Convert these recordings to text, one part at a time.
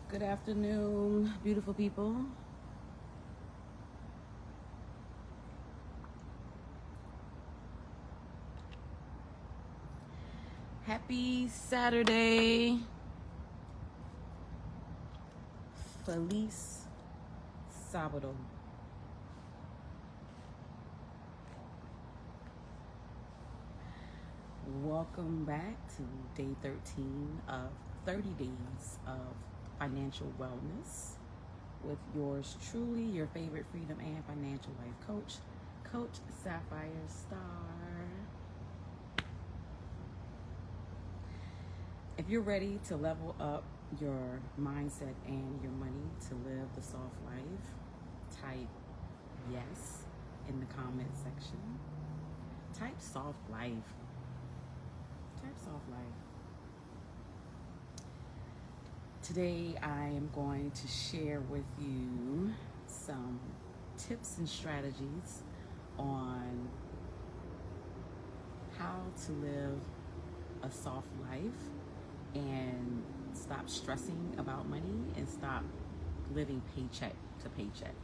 Good afternoon, beautiful people. Happy Saturday. Feliz Sábado. Welcome back to day 13 of 30 days of financial wellness with yours truly, your favorite freedom and financial life coach, Coach Sapphire Star. If you're ready to level up your mindset and your money to live the soft life, type yes in the comment section. Type soft life. Type soft life. Today I am going to share with you some tips and strategies on how to live a soft life and stop stressing about money and stop living paycheck to paycheck.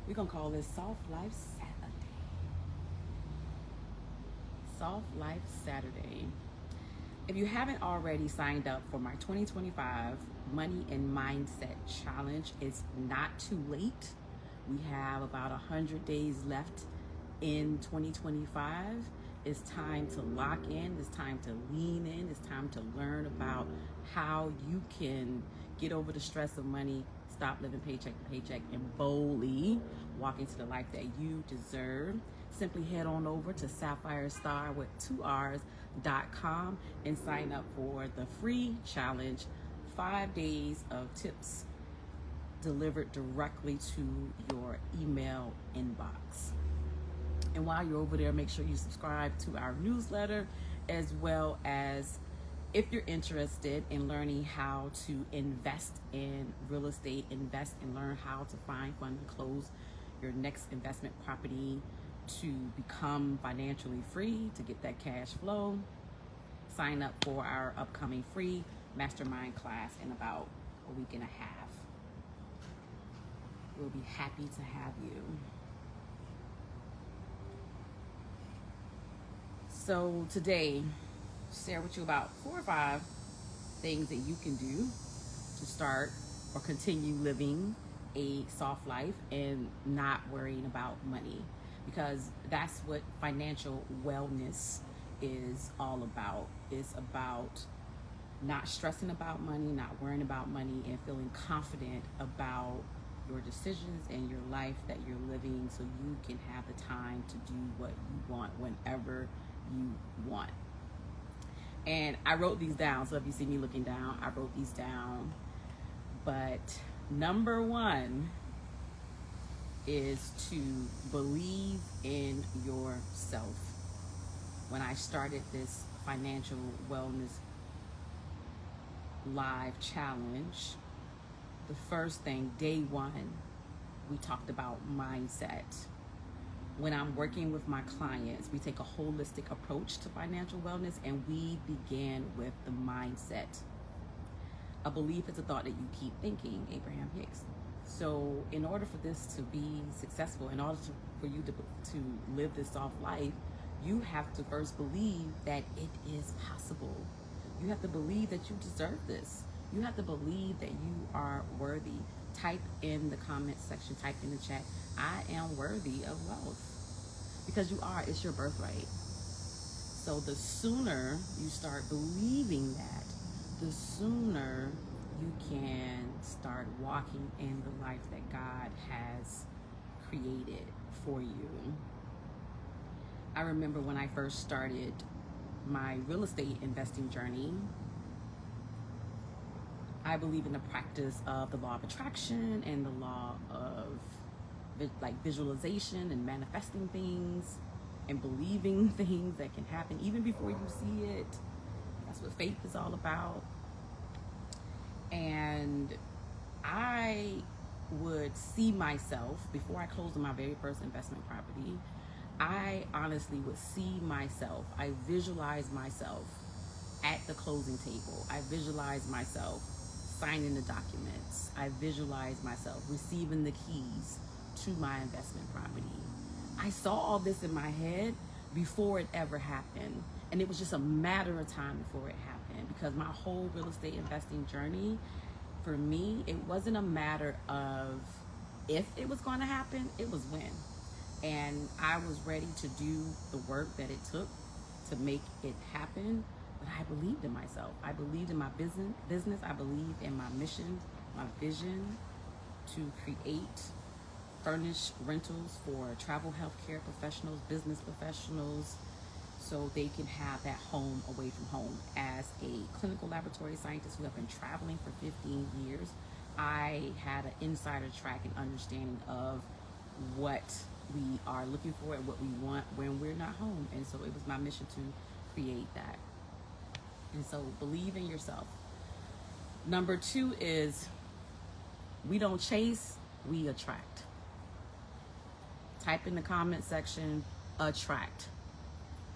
We're going to call this Soft Life Saturday. Soft Life Saturday. If you haven't already signed up for my 2025 Money and Mindset Challenge, it's not too late. We have about 100 days left in 2025. It's time to lock in. It's time to lean in. It's time to learn about how you can get over the stress of money, stop living paycheck to paycheck, and boldly walk into the life that you deserve. Simply head on over to SapphireStar with 2Rs.com and sign up for the free challenge, 5 days of tips delivered directly to your email inbox. And while you're over there, make sure you subscribe to our newsletter, as well as if you're interested in learning how to invest in real estate, invest and learn how to find, fund, and close your next investment property to become financially free, to get that cash flow, sign up for our upcoming free mastermind class in about a week and a half. We'll be happy to have you. So today, share with you about 4 or 5 things that you can do to start or continue living a soft life and not worrying about money, because that's what financial wellness is all about. It's about not stressing about money, not worrying about money, and feeling confident about your decisions and your life that you're living, so you can have the time to do what you want whenever you want. And I wrote these down, so if you see me looking down, I wrote these down. But number 1 is to believe in yourself. When I started this financial wellness live challenge, the first thing, day 1, we talked about mindset. When I'm working with my clients, we take a holistic approach to financial wellness, and we begin with the mindset. A belief is a thought that you keep thinking, Abraham Hicks. So in order for this to be successful, in order for you to live this soft life, you have to first believe that it is possible. You have to believe that you deserve this. You have to believe that you are worthy. Type in the comment section, type in the chat, I am worthy of wealth. Because you are, it's your birthright. So the sooner you start believing that, the sooner you can start walking in the life that God has created for you. I remember when I first started my real estate investing journey, I believe in the practice of the law of attraction and the law of visualization and manifesting things and believing things that can happen even before you see it. That's what faith is all about. And I would see myself, before I closed on my very first investment property, I honestly would see myself, I visualized myself at the closing table. I visualized myself signing the documents. I visualized myself receiving the keys to my investment property. I saw all this in my head before it ever happened. And it was just a matter of time before it happened, because my whole real estate investing journey, for me, it wasn't a matter of if it was going to happen, it was when. And I was ready to do the work that it took to make it happen. But I believed in myself. I believed in my business. I believed in my mission, my vision to create furnished rentals for travel healthcare professionals, business professionals, so they can have that home away from home. As a clinical laboratory scientist who have been traveling for 15 years, I had an insider track and understanding of what we are looking for and what we want when we're not home. And so it was my mission to create that. And so believe in yourself. Number 2 is we don't chase, we attract. Type in the comment section, attract.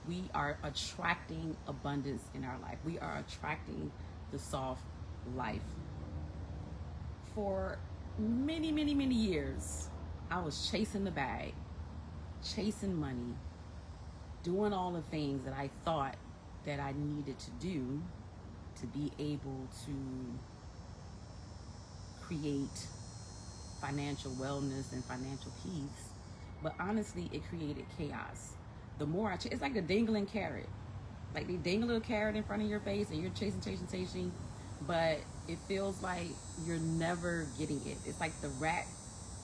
We are attracting abundance in our life. We are attracting the soft life. For many, many, many years, I was chasing the bag, chasing money, doing all the things that I thought that I needed to do to be able to create financial wellness and financial peace. But honestly, it created chaos. The more it's like a dangling carrot. Like they dangle a carrot in front of your face and you're chasing, but it feels like you're never getting it. It's like the rat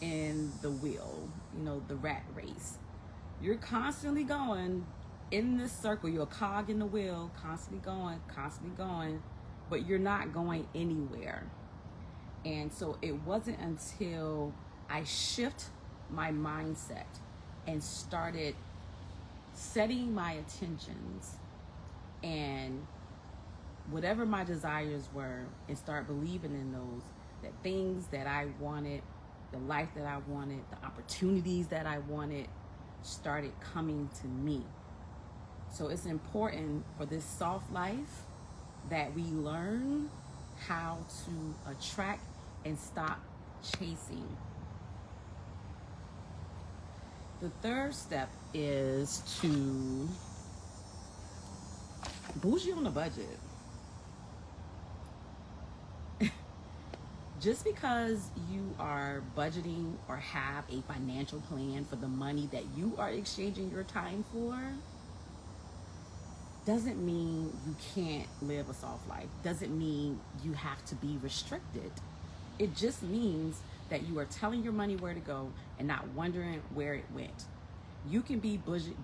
in the wheel, the rat race. You're constantly going in this circle. You're a cog in the wheel, constantly going, but you're not going anywhere. And so it wasn't until I shift my mindset and started setting my intentions and whatever my desires were, and start believing in those, that things that I wanted, the life that I wanted, the opportunities that I wanted started coming to me. So it's important for this soft life that we learn how to attract and stop chasing. The third step is to bougie on a budget. Just because you are budgeting or have a financial plan for the money that you are exchanging your time for doesn't mean you can't live a soft life. Doesn't mean you have to be restricted. It just means that you are telling your money where to go and not wondering where it went. You can be bougie.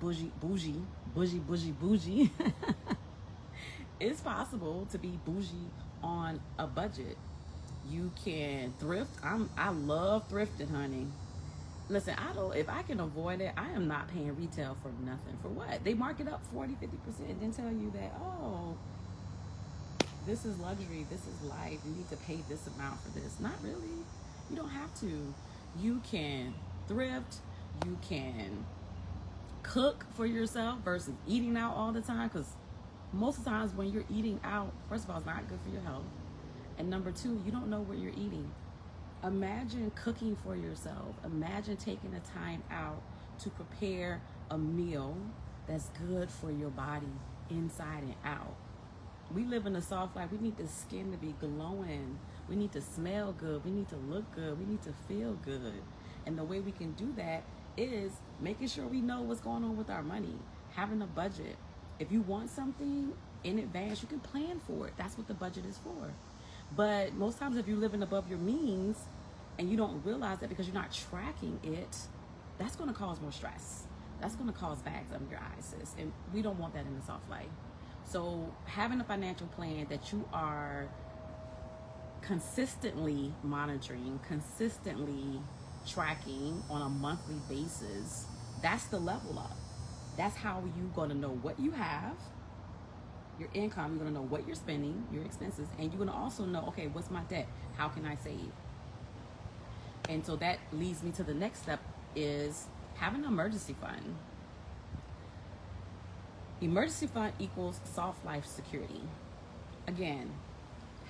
It's possible to be bougie on a budget. You can thrift. I love thrifting, honey. Listen, if I can avoid it, I am not paying retail for nothing. For what? They mark it up 40-50% and then tell you that, oh, this is luxury, this is life, you need to pay this amount for this. Not really. You don't have to. You can thrift, you can cook for yourself versus eating out all the time, because most of the times when you're eating out, first of all, it's not good for your health. And number 2, you don't know what you're eating. Imagine cooking for yourself. Imagine taking the time out to prepare a meal that's good for your body inside and out. We live in a soft life. We need the skin to be glowing. We need to smell good. We need to look good. We need to feel good. And the way we can do that is making sure we know what's going on with our money, having a budget. If you want something in advance, you can plan for it. That's what the budget is for. But most times if you're living above your means and you don't realize that because you're not tracking it, that's going to cause more stress. That's going to cause bags under your eyes, sis. And we don't want that in the soft life. So having a financial plan that you are consistently monitoring, consistently tracking on a monthly basis, that's the level up. That's how you're going to know what you have, your income, you're going to know what you're spending, your expenses, and you're going to also know, okay, what's my debt? How can I save? And so that leads me to the next step, is having an emergency fund. Emergency fund equals soft life security. Again,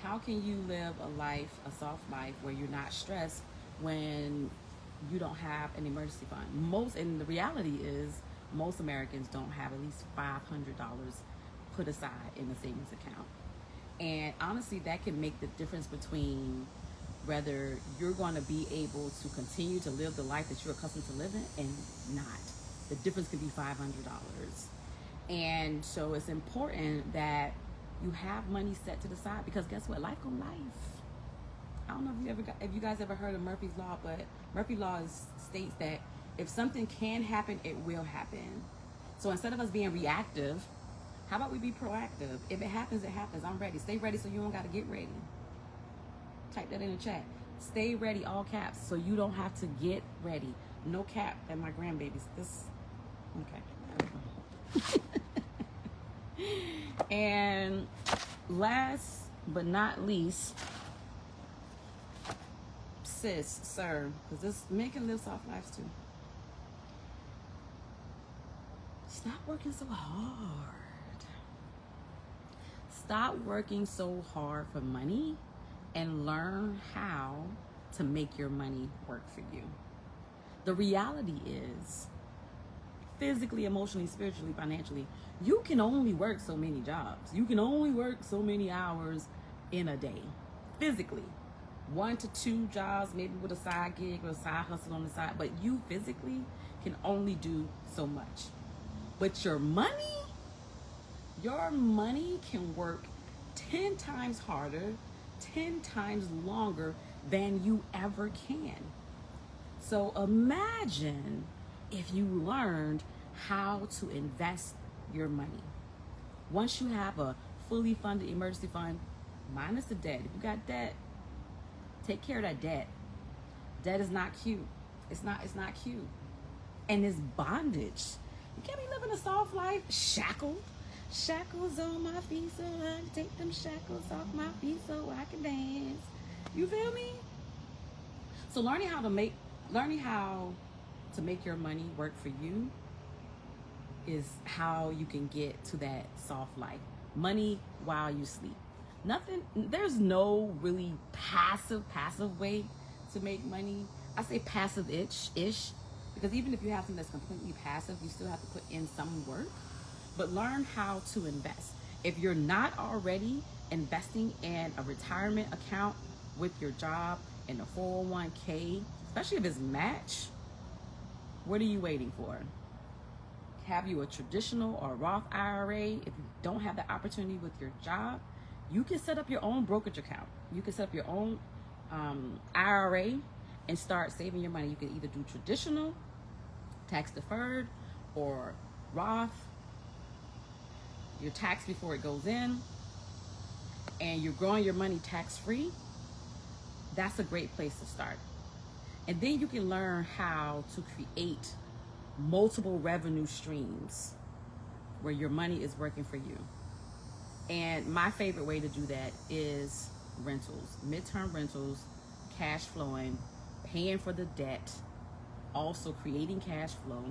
How can you live a soft life where you're not stressed when you don't have an emergency fund? And the reality is, most Americans don't have at least $500 put aside in a savings account. And honestly, that can make the difference between whether you're going to be able to continue to live the life that you're accustomed to living and not. The difference could be $500. And so it's important that you have money set to the side, because guess what? Life gonna life. I don't know if you guys ever heard of Murphy's Law, but Murphy's Law states that if something can happen, it will happen. So instead of us being reactive, how about we be proactive? If it happens, it happens. I'm ready. Stay ready so you don't got to get ready. Type that in the chat. Stay ready, all caps, so you don't have to get ready. No cap at my grandbabies. Okay. And last but not least, sis, sir, because this men can live soft lives too. Stop working so hard. Stop working so hard for money and learn how to make your money work for you. The reality is, physically, emotionally, spiritually, financially, you can only work so many jobs. You can only work so many hours in a day. Physically. 1 to 2 jobs, maybe with a side gig or a side hustle on the side, but you physically can only do so much. But your money can work 10 times harder, 10 times longer than you ever can. So imagine if you learned how to invest your money. Once you have a fully funded emergency fund, minus the debt. If you got debt, take care of that debt. Debt is not cute. It's not cute. And it's bondage. You can't be living a soft life shackled. Shackles on my feet so I can take them shackles off my feet so I can dance. You feel me? So learning how to make your money work for you is how you can get to that soft life. Money while you sleep. There's no really passive way to make money. I say passive-ish, because even if you have something that's completely passive, you still have to put in some work. But learn how to invest. If you're not already investing in a retirement account with your job, in a 401k, especially if it's match, what are you waiting for? Have you a traditional or Roth IRA? If you don't have the opportunity with your job, you can set up your own brokerage account. You can set up your own IRA and start saving your money. You can either do traditional, tax deferred, or Roth. You're taxed before it goes in, and you're growing your money tax free. That's a great place to start. And then you can learn how to create multiple revenue streams where your money is working for you. And my favorite way to do that is rentals, midterm rentals, cash flowing, paying for the debt, also creating cash flow,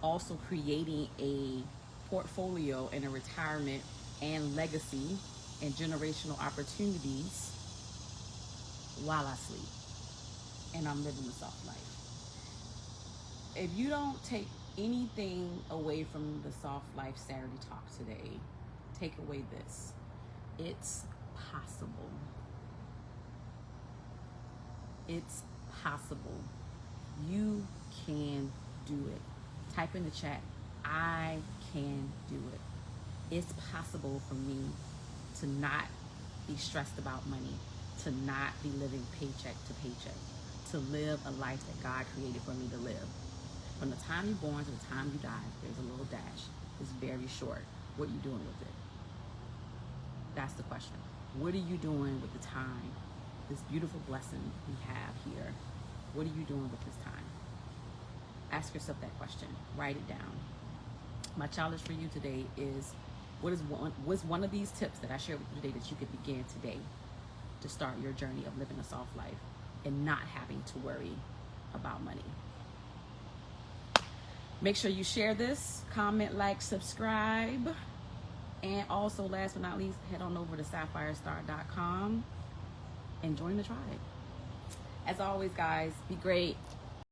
also creating a portfolio and a retirement and legacy and generational opportunities while I sleep and I'm living the soft life. If you don't take anything away from the Soft Life Saturday Talk today, take away this. It's possible. It's possible. You can do it. Type in the chat, I can do it. It's possible for me to not be stressed about money, to not be living paycheck to paycheck, to live a life that God created for me to live. From the time you're born to the time you die, there's a little dash. It's very short. What are you doing with it? That's the question. What are you doing with the time, this beautiful blessing we have here? What are you doing with this time? Ask yourself that question. Write it down. My challenge for you today is, what's one of these tips that I shared with you today that you could begin today to start your journey of living a soft life and not having to worry about money? Make sure you share this, comment, like, subscribe, And also, last but not least, head on over to sapphirestar.com and join the tribe. As always, guys, be great.